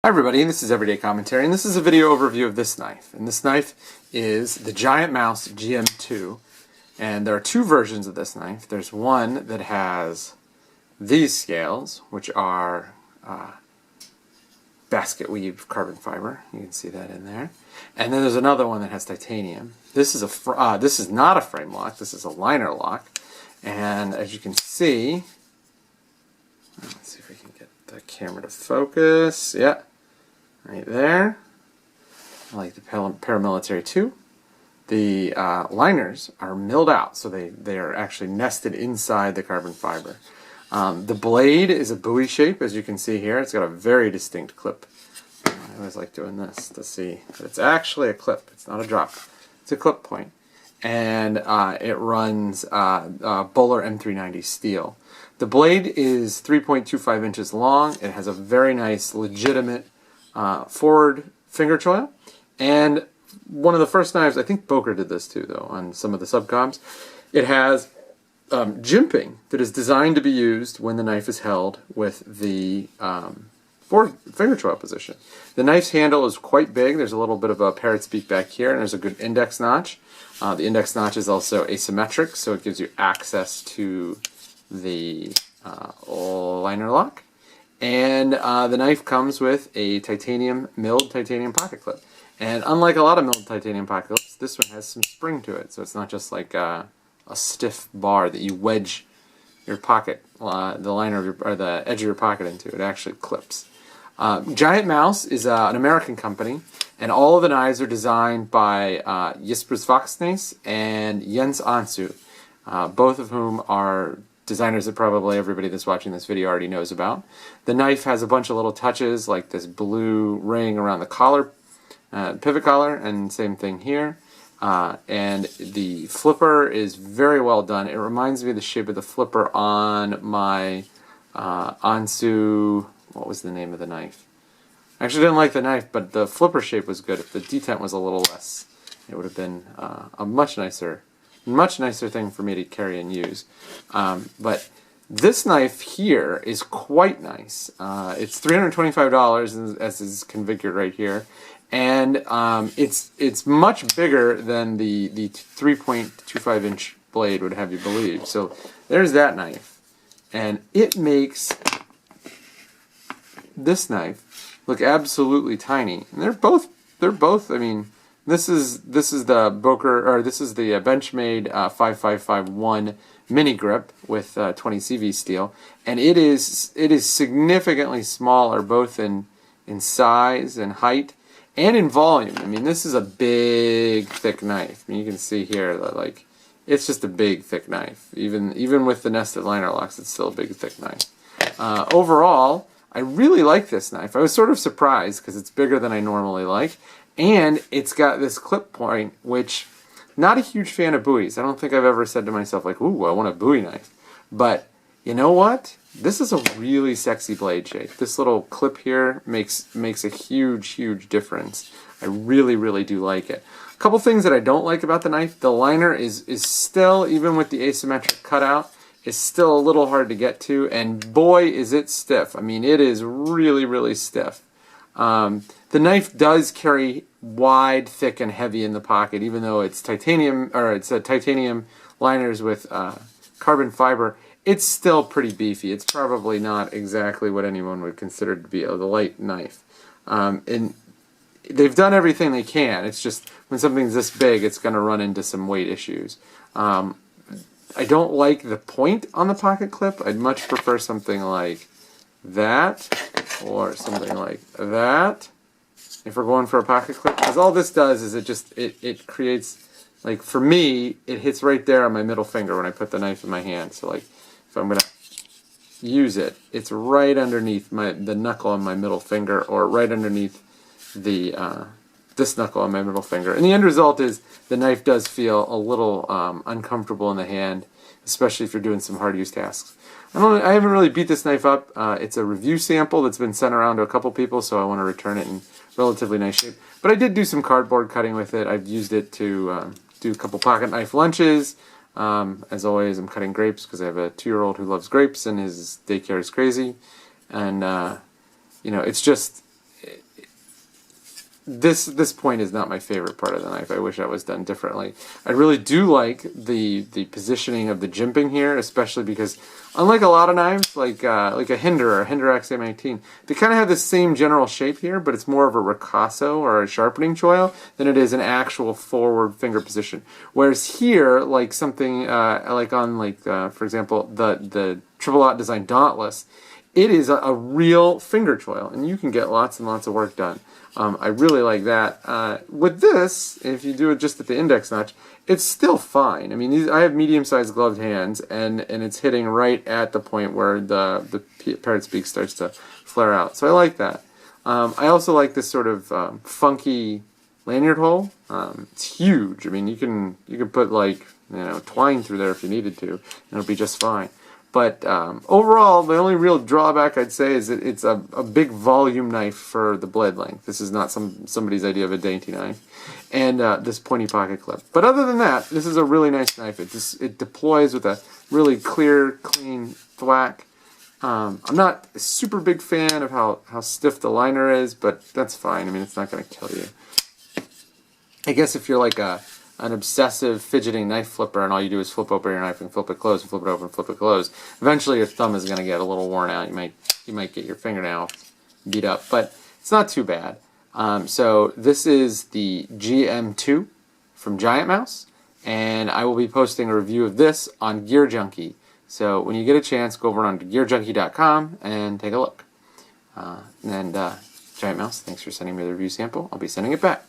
Hi everybody, this is Everyday Commentary, and this is a video overview of this knife. And this knife is the Giant Mouse GM2, and there are two versions of this knife. There's one that has these scales, which are basket weave carbon fiber. You can see that in there. And then there's another one that has titanium. This is not a frame lock. This is a liner lock. And as you can see, let's see if we can get the camera to focus. Yeah. Right there, like the paramilitary too. The liners are milled out, so they are actually nested inside the carbon fiber. The blade is a buoy shape, as you can see here. It's got a very distinct clip. I always like doing this to see that it's actually a clip. It's not a drop. It's a clip point. And it runs Bowler M390 steel. The blade is 3.25 inches long. It has a very nice, legitimate forward finger choil, and one of the first knives, I think Boker did this too though, on some of the subcoms, it has jimping that is designed to be used when the knife is held with the forward finger choil position. The knife's handle is quite big. There's a little bit of a parrot's beak back here, and there's a good index notch. The index notch is also asymmetric, so it gives you access to the liner lock. And the knife comes with a milled titanium pocket clip. And unlike a lot of milled titanium pocket clips, this one has some spring to it. So it's not just like a stiff bar that you wedge your pocket, the liner of your, or the edge of your pocket into. It actually clips. Giant Mouse is an American company, and all of the knives are designed by Jespers Vaksnes and Jens Ansu, both of whom are designers that probably everybody that's watching this video already knows about. The knife has a bunch of little touches, like this blue ring around the collar, pivot collar, and same thing here. And the flipper is very well done. It reminds me of the shape of the flipper on my Ansu, what was the name of the knife? I actually didn't like the knife, but the flipper shape was good. If the detent was a little less, it would have been a much nicer thing for me to carry and use. But this knife here is quite nice. It's $325 as is configured right here, and it's much bigger than the 3.25 inch blade would have you believe. So there's that knife, and it makes this knife look absolutely tiny. And they're both. I mean, This is the Boker, or this is the Benchmade 5551 mini grip with 20 CV steel, and it is significantly smaller, both in size and height and in volume. I mean, this is a big, thick knife. I mean, you can see here that, like, it's just a big, thick knife. Even with the nested liner locks, it's still a big, thick knife. Overall, I really like this knife. I was sort of surprised because it's bigger than I normally like. And it's got this clip point, which, not a huge fan of buoys. I don't think I've ever said to myself, like, ooh, I want a buoy knife. But you know what? This is a really sexy blade shape. This little clip here makes a huge, huge difference. I really, really do like it. A couple things that I don't like about the knife. The liner is still, even with the asymmetric cutout, is still a little hard to get to. And boy, is it stiff. I mean, it is really, really stiff. The knife does carry wide, thick, and heavy in the pocket, even though it's titanium, or it's a titanium liners with carbon fiber. It's still pretty beefy. It's probably not exactly what anyone would consider to be a light knife. And they've done everything they can. It's just when something's this big, it's going to run into some weight issues. I don't like the point on the pocket clip. I'd much prefer something like that, or something like that, if we're going for a pocket clip, because all this does is it creates, like, for me, it hits right there on my middle finger when I put the knife in my hand. So, like, if I'm gonna use it, it's right underneath the knuckle on my middle finger, or right underneath the this knuckle on my middle finger. And the end result is the knife does feel a little uncomfortable in the hand, especially if you're doing some hard use tasks. I haven't really beat this knife up. It's a review sample that's been sent around to a couple people, so I want to return it in relatively nice shape. But I did do some cardboard cutting with it. I've used it to do a couple pocket knife lunches. As always, I'm cutting grapes because I have a 2-year-old who loves grapes and his daycare is crazy. And, you know, it's just, this point is not my favorite part of the knife. I wish that was done differently. I really do like the positioning of the jimping here, especially because unlike a lot of knives, like a Hinder or a Hinder XM18, they kind of have the same general shape here, but it's more of a ricasso or a sharpening choil than it is an actual forward finger position. Whereas here, like something like on for example the Triple Aught Design Dauntless, it is a real finger choil, and you can get lots and lots of work done. I really like that. With this, if you do it just at the index notch, it's still fine. I mean, I have medium-sized gloved hands, and it's hitting right at the point where the parrot's beak starts to flare out. So I like that. I also like this sort of funky lanyard hole. It's huge. I mean, you can put twine through there if you needed to, and it'll be just fine. But overall, the only real drawback I'd say is that it's a big volume knife for the blade length. This is not somebody's idea of a dainty knife. And this pointy pocket clip. But other than that, this is a really nice knife. It deploys with a really clear, clean thwack. I'm not a super big fan of how stiff the liner is, but that's fine. I mean, it's not going to kill you. I guess if you're like an obsessive fidgeting knife flipper and all you do is flip open your knife and flip it closed and flip it open and flip it closed, eventually your thumb is going to get a little worn out. You might get your fingernail beat up, but it's not too bad. So this is the GM2 from Giant Mouse, and I will be posting a review of this on Gear Junkie. So when you get a chance, go over on gearjunkie.com and take a look. Giant Mouse, thanks for sending me the review sample. I'll be sending it back.